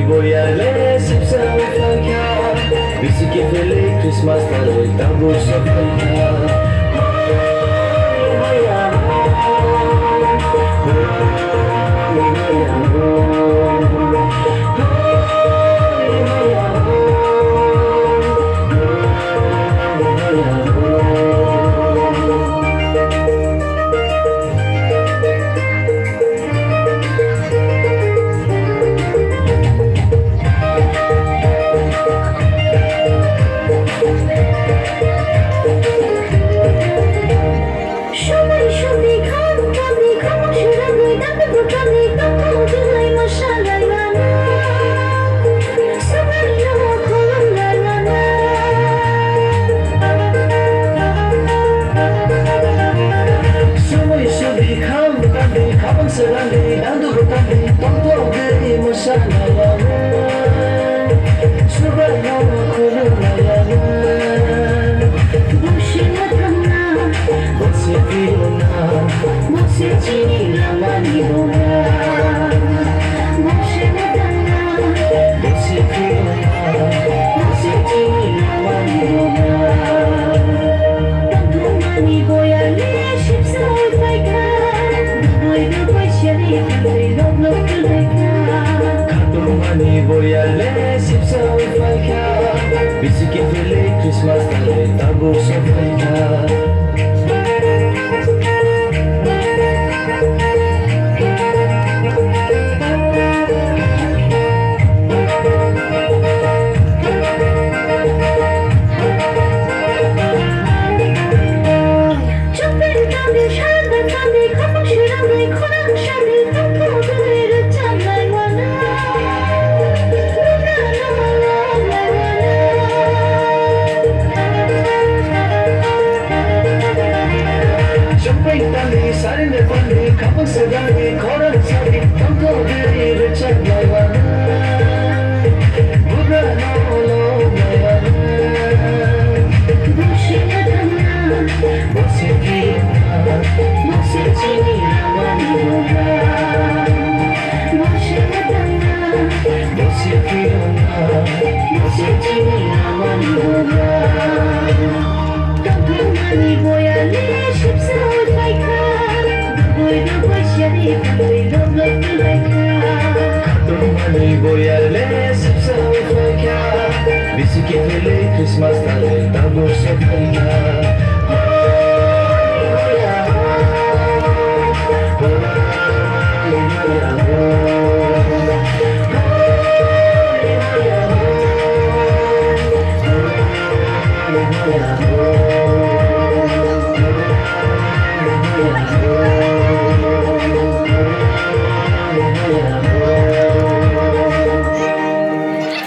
BOYARLE sipsa ufakya Bisiki fele Christmas taloy tago sa kanya Serangga dan DUGRAI TONGTHOK masalahnya Surabaya kurulayana Mushimatana Musipilona Musichini lamani bola Mushimatana Musipilona Musichini lamani bola Tantumani BOYARLE shipsa ufakya Katumani BOYARLE sipsa ufakya Bisiki fele Christmas taloy tago sa kanya Sarinde pande kapın sedani koran sari TONGTHOK rechanlayana buga nolo mayana Mushimatana Musipilona Musichini lamani bola Mushimatana Musipilona Musichini lamani bola Tantumani BOYARLE shipsa ufakya Katumani BOYARLE